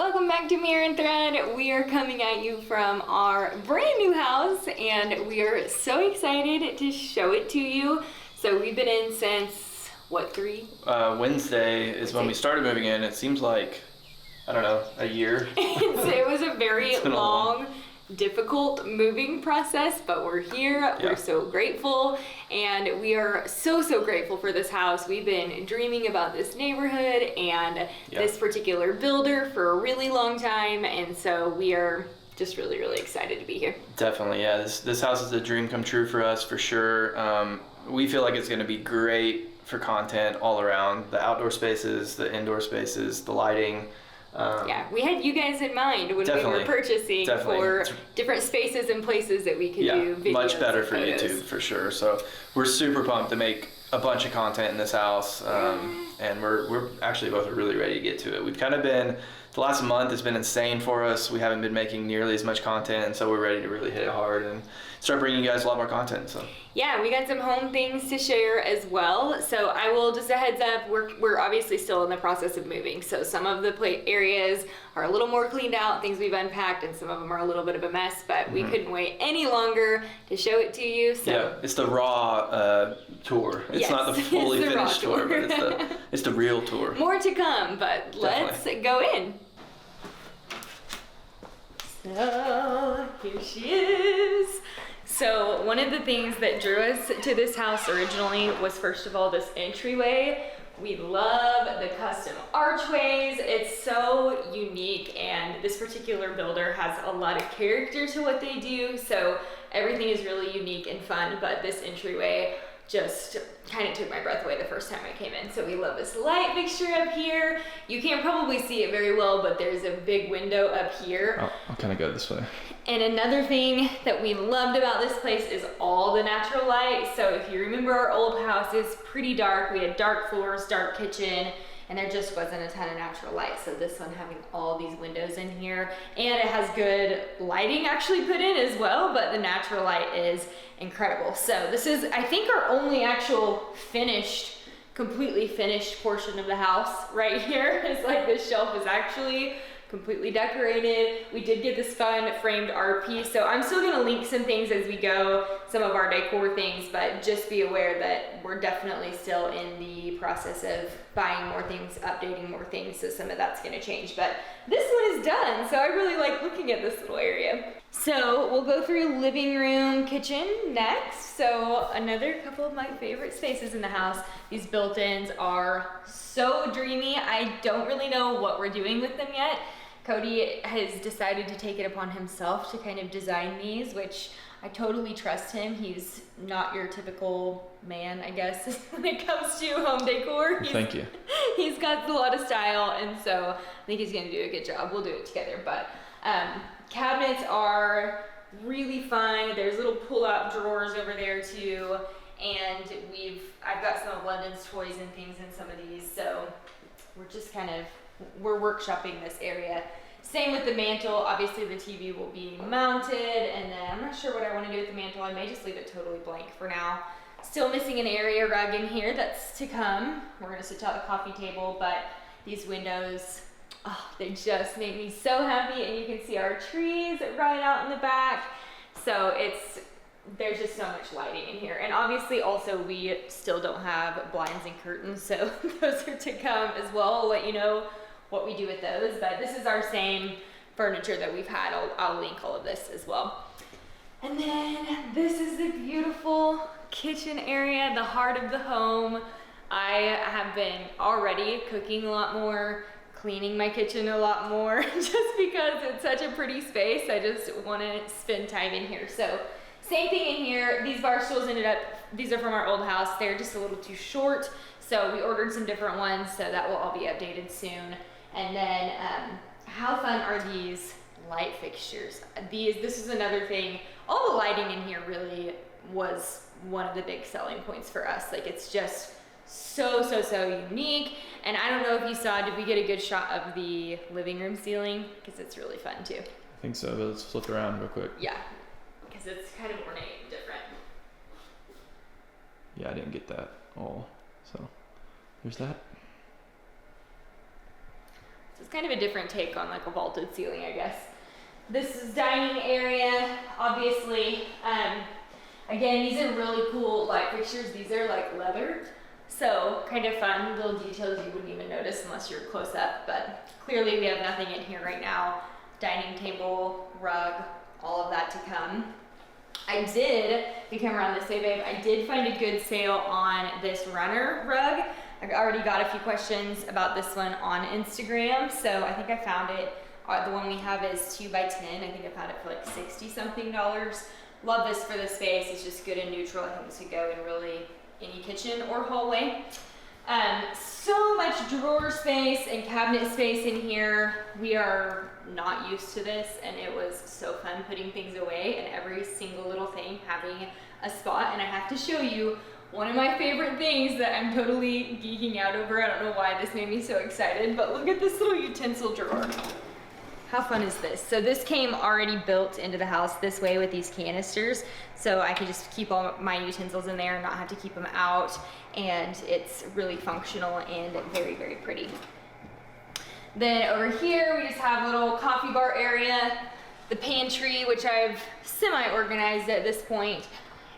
Welcome back to Mirror and Thread. We are coming at you from our brand new house and we are so excited to show it to you. So we've been in since, what, Wednesday is when we started moving in. It seems like, I don't know, a year. It was a very long, difficult moving process, but we're here. Yeah. We're so grateful, and we are so grateful for this house. We've been dreaming about this neighborhood and this particular builder for a really long time, and so we are just really excited to be here. Definitely, yeah. This house is a dream come true for us, for sure. We feel like it's going to be great for content all around. The outdoor spaces, the indoor spaces, the lighting. We had you guys in mind when we were purchasing for different spaces and places that we could do videos. Much better for YouTube, for sure. So we're super pumped to make a bunch of content in this house, and we're actually both really ready to get to it. We've kind of been, the last month has been insane for us. We haven't been making nearly as much content, and so we're ready to really hit it hard and start bringing you guys a lot more content. So yeah, we got some home things to share as well. So I will, just a heads up, we're obviously still in the process of moving. So some of the areas are a little more cleaned out, things we've unpacked, and some of them are a little bit of a mess, but we couldn't wait any longer to show it to you. So yeah, it's the raw tour. It's not the fully finished tour, but it's the real tour. More to come, but let's go in. So here she is. So one of the things that drew us to this house originally was, first of all, this entryway. We love the custom archways. It's so unique, and this particular builder has a lot of character to what they do. So everything is really unique and fun, but this entryway just kind of took my breath away the first time I came in. So we love this light fixture up here. You can't probably see it very well, but there's a big window up here. Oh, I'll kind of go this way. And another thing that we loved about this place is all the natural light. So if you remember our old house, it's pretty dark. We had dark floors, dark kitchen, and there just wasn't a ton of natural light. So this one having all these windows in here, and it has good lighting actually put in as well, but the natural light is incredible. So this is, I think, our only actual completely finished portion of the house right here. It's like this shelf is actually completely decorated. We did get this fun framed art piece, so I'm still gonna link some things as we go, some of our decor things, but just be aware that we're definitely still in the process of buying more things, updating more things, so some of that's gonna change. But this one is done, so I really like looking at this little area. So we'll go through living room, kitchen next. So another couple of my favorite spaces in the house. These built-ins are so dreamy. I don't really know what we're doing with them yet. Cody has decided to take it upon himself to kind of design these, which I totally trust him. He's not your typical man, I guess, when it comes to home decor. Thank you. He's got a lot of style, and so I think he's gonna do a good job. We'll do it together, but cabinets are really fun. There's little pull-out drawers over there too, and I've got some of London's toys and things in some of these, so we're workshopping this area. Same with the mantle. Obviously the TV will be mounted, and then I'm not sure what I want to do with the mantle. I may just leave it totally blank for now. Still missing an area rug in here. That's to come. We're going to switch out the coffee table, but these windows, they just make me so happy, and you can see our trees right out in the back. So there's just so much lighting in here. And obviously also we still don't have blinds and curtains, so those are to come as well. I'll let you know what we do with those, but this is our same furniture that we've had. I'll link all of this as well. And then this is the beautiful kitchen area, the heart of the home. I have been already cooking a lot more, cleaning my kitchen a lot more, just because it's such a pretty space. I just want to spend time in here. So same thing in here. These bar stools these are from our old house. They're just a little too short, so we ordered some different ones, so that will all be updated soon. And then how fun are these light fixtures? This is another thing. All the lighting in here really was one of the big selling points for us. Like, it's just so unique. And I don't know if you saw, did we get a good shot of the living room ceiling? Because it's really fun too. I think so, but let's flip around real quick. Yeah, because it's kind of ornate and different. Yeah, I didn't get that all, so there's that. it's kind of a different take on like a vaulted ceiling, I guess. This is dining area, obviously. Again, these are really cool light fixtures. These are like leather, so kind of fun little details you wouldn't even notice unless you're close up, but clearly we have nothing in here right now. Dining table, rug, all of that to come. I did, if you come around this way, babe, I did find a good sale on this runner rug. I already got a few questions about this one on Instagram, so I think I found it. The one we have is 2 by 10. I think I found it for like $60 something. Love this for the space. It's just good and neutral. I think this could go in really any kitchen or hallway. So much drawer space and cabinet space in here. We are not used to this, and it was so fun putting things away and every single little thing having a spot. And I have to show you one of my favorite things that I'm totally geeking out over. I don't know why this made me so excited, but look at this little utensil drawer. How fun is this? So this came already built into the house this way with these canisters, so I could just keep all my utensils in there and not have to keep them out, and it's really functional and very, very pretty. Then over here we just have a little coffee bar area, the pantry, which I've semi-organized at this point,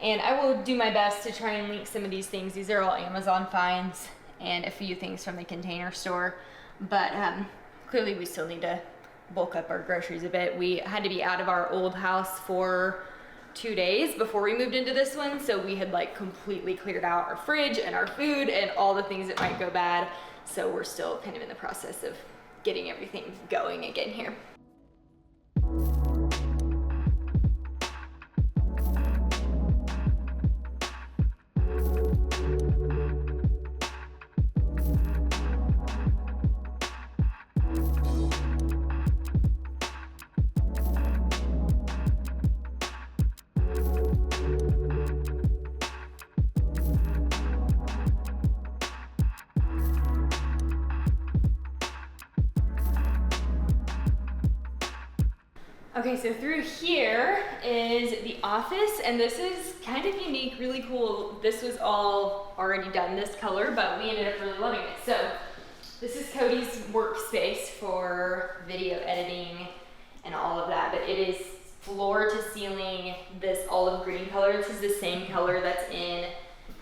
and I will do my best to try and link some of these things. These are all Amazon finds and a few things from the Container Store, but clearly we still need to bulk up our groceries a bit. We had to be out of our old house for 2 days before we moved into this one, so we had like completely cleared out our fridge and our food and all the things that might go bad, so we're still kind of in the process of getting everything going again here. Okay, so through here is the office, and this is kind of unique, really cool. This was all already done this color, but we ended up really loving it. So this is Cody's workspace for video editing and all of that, but it is floor to ceiling, this olive green color. This is the same color that's in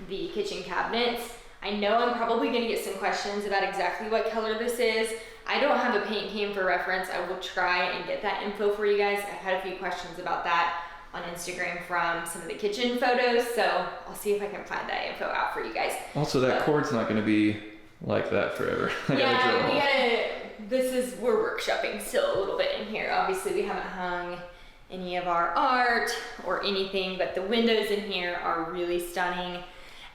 the kitchen cabinets. I know I'm probably gonna get some questions about exactly what color this is. I don't have a paint can for reference. I will try and get that info for you guys. I've had a few questions about that on Instagram from some of the kitchen photos, so I'll see if I can find that info out for you guys. Also, that cord's not going to be like that forever. We're workshopping still a little bit in here. Obviously, we haven't hung any of our art or anything, but the windows in here are really stunning.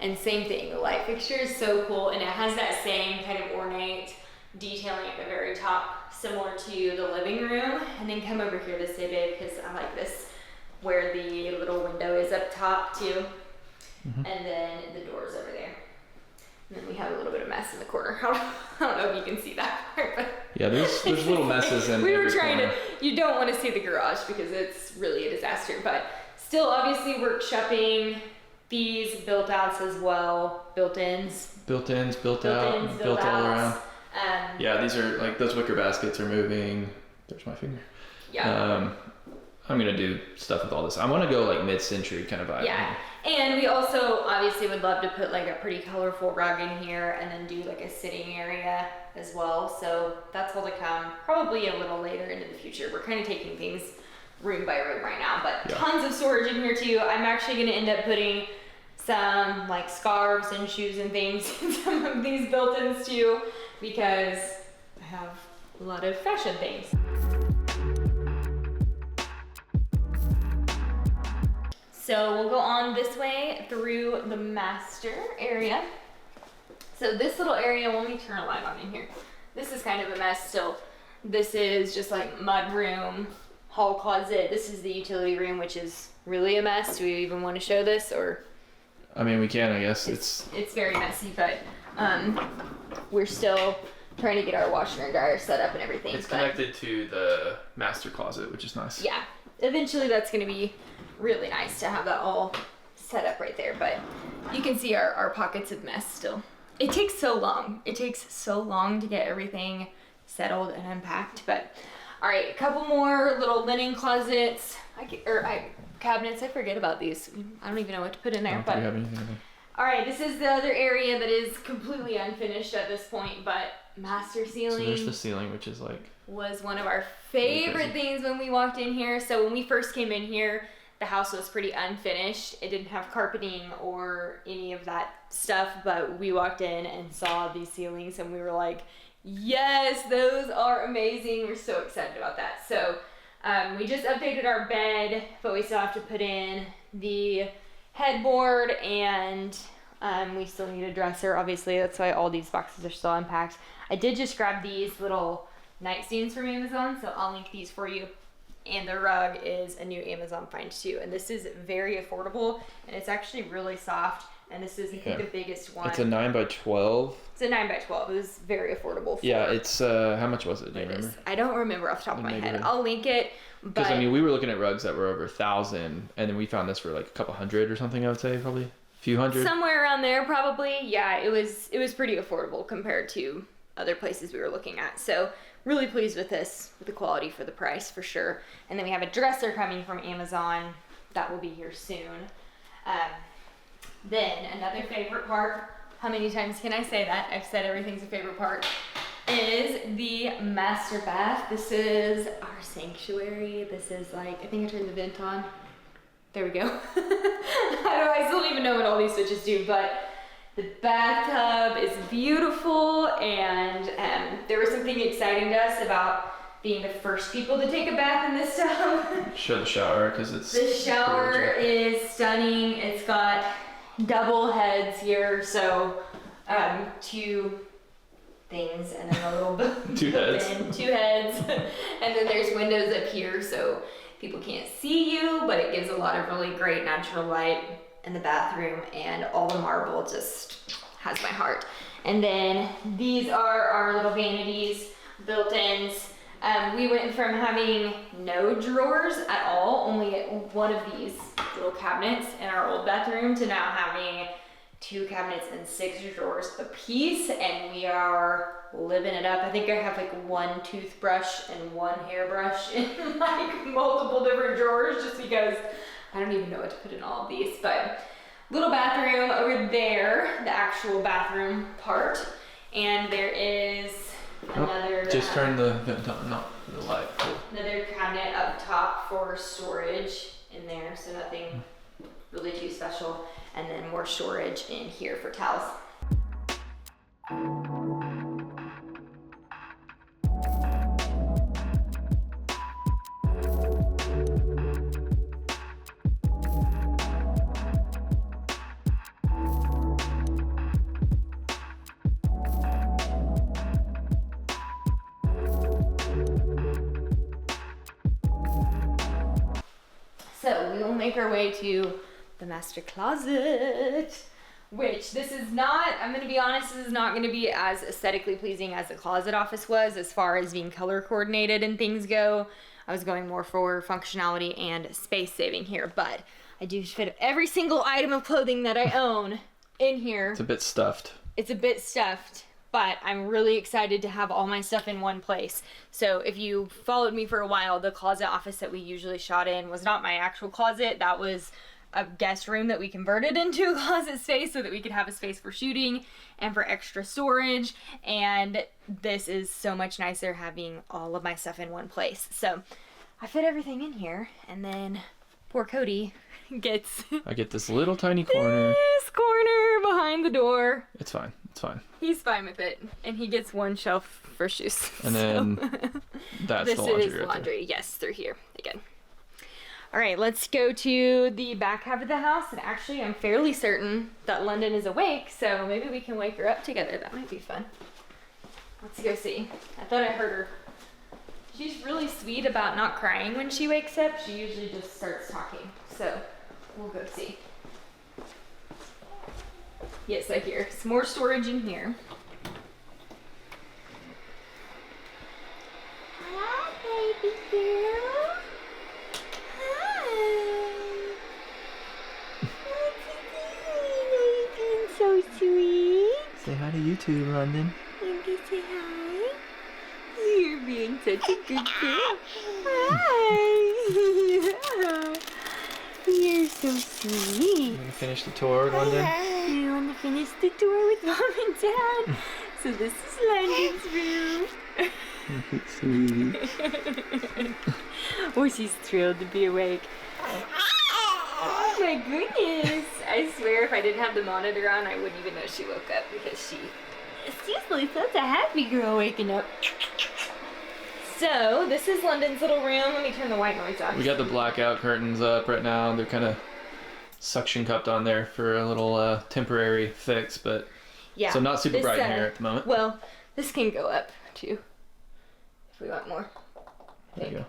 And same thing, the light fixture is so cool, and it has that same kind of ornate detailing at the very top, similar to the living room. And then come over here this way, babe, because I like this where the little window is up top too. Mm-hmm. And then the door's over there. And then we have a little bit of mess in the corner. I don't know if you can see that part, but yeah, there's little messes in we were every trying corner. You don't want to see the garage because it's really a disaster, but still obviously workshopping. These built outs as well, built-ins. Built-ins, built out, built all around. Yeah, these are like those wicker baskets are moving. There's my finger. Yeah. I'm gonna do stuff with all this. I want to go like mid-century kind of vibe. Yeah, and we also obviously would love to put like a pretty colorful rug in here and then do like a sitting area as well. So that's all to come, probably a little later into the future. We're kind of taking things room by room right now, but tons of storage in here too. I'm actually gonna end up putting some like scarves and shoes and things in some of these built-ins too, because I have a lot of fashion things. So we'll go on this way through the master area. So this little area, let me turn a light on in here. This is kind of a mess still. This is just like mud room, hall closet. This is the utility room, which is really a mess. Do we even want to show this, or? I mean, we can, I guess. It's very messy, but we're still trying to get our washer and dryer set up and everything. It's connected to the master closet, which is nice. Yeah, eventually that's going to be really nice to have that all set up right there, but you can see our pockets of mess still. It takes so long. It takes so long to get everything settled and unpacked. But all right, a couple more little linen closets, cabinets. I forget about these. I don't even know what to put in there. But all right, this is the other area that is completely unfinished at this point, but master ceiling. So there's the ceiling, which is like was one of our favorite things when we walked in here. So when we first came in here, the house was pretty unfinished. It didn't have carpeting or any of that stuff, but we walked in and saw these ceilings and we were like, yes, those are amazing. We're so excited about that. So we just updated our bed, but we still have to put in the headboard, and we still need a dresser, obviously. That's why all these boxes are still unpacked. I did just grab these little nightstands from Amazon, so I'll link these for you. And the rug is a new Amazon find too, and this is very affordable, and it's actually really soft, and this is I think the biggest one. It's a 9x12. It's a 9x12. It was very affordable. It's how much was it? Do you remember? I don't remember off the top of my head. I'll link it. Because I mean, we were looking at rugs that were over 1,000, and then we found this for like a couple hundred or something. I would say probably a few hundred. Somewhere around there, probably. Yeah, it was pretty affordable compared to other places we were looking at. So really pleased with this, with the quality for the price for sure. And then we have a dresser coming from Amazon that will be here soon. Then another favorite part, how many times can I say that? I've said everything's a favorite part, is the master bath. This is our sanctuary. This is like, I think I turned the vent on. There we go. I still don't even know what all these switches do, but the bathtub is beautiful, and there was something exciting to us about being the first people to take a bath in this tub. Show the shower, because it's... The shower is stunning. It's got double heads here, so 2 things and then a little bit. 2 heads. 2 heads. And then there's windows up here, so people can't see you, but it gives a lot of really great natural light in the bathroom, and all the marble just has my heart. And then these are our little vanities, built-ins. We went from having no drawers at all, only one of these little cabinets in our old bathroom, to now having 2 cabinets and 6 drawers a piece, and we are living it up. I think I have like 1 toothbrush and 1 hairbrush in like multiple different drawers, just because I don't even know what to put in all of these. But little bathroom over there, the actual bathroom part, and there is another. Just turn the vent on, not the light. Another cabinet up top for storage in there, so nothing really too special, and then more storage in here for towels. So we will make our way to the master closet, which this is not, I'm going to be honest, this is not going to be as aesthetically pleasing as the closet office was as far as being color coordinated and things go. I was going more for functionality and space saving here, but I do fit every single item of clothing that I own in here. It's a bit stuffed. It's a bit stuffed, but I'm really excited to have all my stuff in one place. So if you followed me for a while, the closet office that we usually shot in was not my actual closet. That was a guest room that we converted into a closet space so that we could have a space for shooting and for extra storage. And this is so much nicer having all of my stuff in one place. So I fit everything in here, and then poor Cody gets... I get this little tiny corner. This corner behind the door. It's fine. It's fine. He's fine with it, and he gets 1 shelf for shoes. And then that's the laundry. This is laundry, yes, through here again. All right, let's go to the back half of the house, and actually I'm fairly certain that London is awake, so maybe we can wake her up together. That might be fun. Let's go see. I thought I heard her. She's really sweet about not crying when she wakes up. She usually just starts talking, so we'll go see. Yes, I hear some more storage in here. Hi, baby girl. Hi. What's so sweet. Say hi to YouTube, London. You can say hi. such a good girl. Hi. You're so sweet. You want to finish the tour, London? You want to finish the tour with Mom and Dad? So this is London's room. Oh, she's thrilled to be awake. Oh my goodness. I swear if I didn't have the monitor on, I wouldn't even know she woke up because she's like such a happy girl waking up. So, this is London's little room. Let me turn the white noise off. We got the blackout curtains up right now. They're kind of suction cupped on there for a little temporary fix, but yeah, so not super bright in here at the moment. Well, this can go up too if we want more. There you go.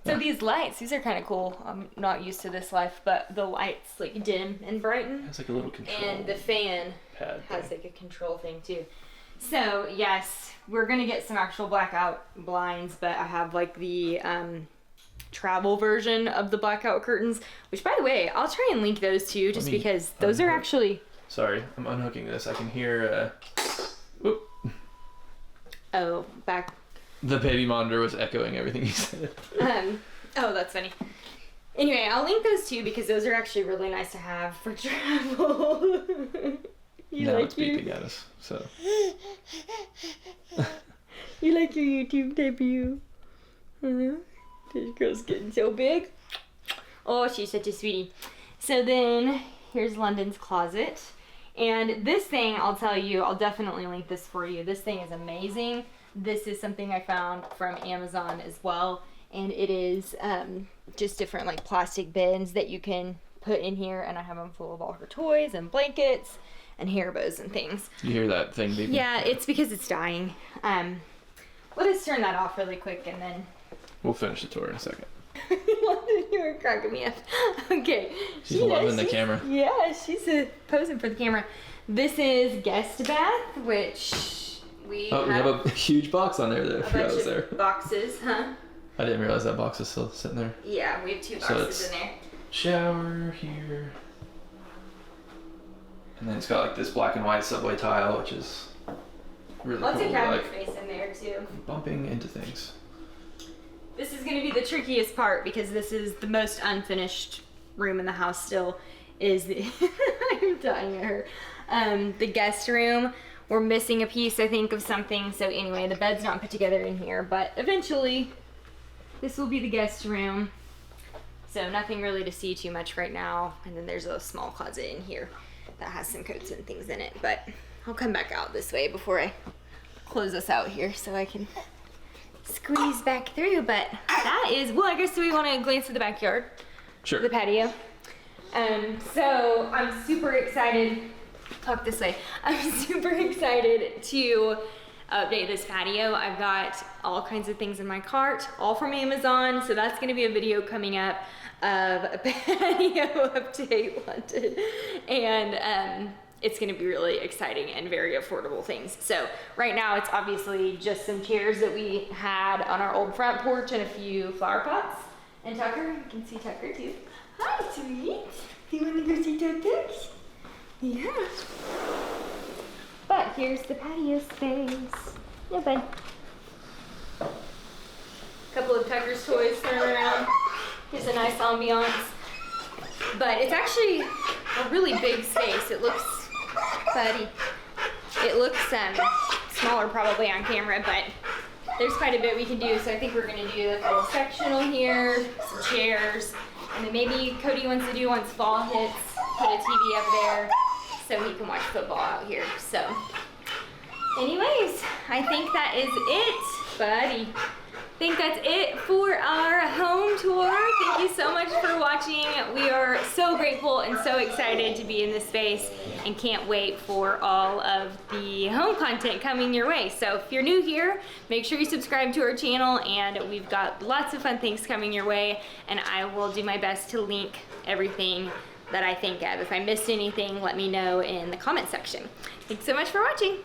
So these lights, these are kind of cool. I'm not used to this life, but the lights like dim and brighten. It's like a little control. And the fan pad has like a control thing too. So yes, we're gonna get some actual blackout blinds, but I have like the travel version of the blackout curtains, which by the way, I'll try and link those too, just because those are actually. Sorry, I'm unhooking this. I can hear. Whoop. Oh, back. The baby monitor was echoing everything you said. Oh, that's funny. Anyway, I'll link those too because those are actually really nice to have for travel. Now it's beeping at us, so. You like your YouTube debut? This girl's getting so big. Oh, she's such a sweetie. So then, here's London's closet. And this thing, I'll tell you, I'll definitely link this for you. This thing is amazing. This is something I found from Amazon as well. And it is just different like plastic bins that you can put in here. And I have them full of all her toys and blankets and hair bows and things. You hear that thing beeping? Yeah, it's because it's dying. Let us turn that off really quick and then... We'll finish the tour in a second. You were cracking me up. Okay. She's loving the camera. Yeah, she's posing for the camera. This is guest bath, which we have a huge box on there that I forgot was there. Boxes, huh? I didn't realize that box was still sitting there. Yeah, we have two boxes in there. Shower here. And then it's got like this black and white subway tile, which is really Lots cool. of cabinet space in there too. Bumping into things. This is going to be the trickiest part because this is the most unfinished room in the house still. Is the I'm dying at her. The guest room. We're missing a piece, I think, of something. So anyway, the bed's not put together in here, but eventually this will be the guest room. So nothing really to see too much right now. And then there's a small closet in here that has some coats and things in it. But I'll come back out this way before I close us out here so I can squeeze back through. But that is, well, I guess we want to glance at the backyard. Sure. The patio. So I'm super excited. Talk this way. I'm super excited to update this patio. I've got all kinds of things in my cart, all from Amazon. So that's going to be a video coming up of a patio update London. And it's going to be really exciting and very affordable things. So right now it's obviously just some chairs that we had on our old front porch and a few flower pots. And Tucker, you can see Tucker too. Hi, sweet. You want to go see Tucker? Yeah. But here's the patio space. Yeah, bud. Couple of Tucker's toys thrown around. Here's a nice ambiance. But it's actually a really big space. It looks, buddy, it looks smaller probably on camera, but there's quite a bit we can do. So I think we're gonna do like a little sectional here, some chairs, and then maybe Cody wants to do once fall hits, put a TV up there so he can watch football out here. So anyways, I think that is it, buddy. I think that's it for our home tour. Thank you so much for watching. We are so grateful and so excited to be in this space and can't wait for all of the home content coming your way. So if you're new here, make sure you subscribe to our channel, and we've got lots of fun things coming your way, and I will do my best to link everything that I think of. If I missed anything, let me know in the comment section. Thanks so much for watching.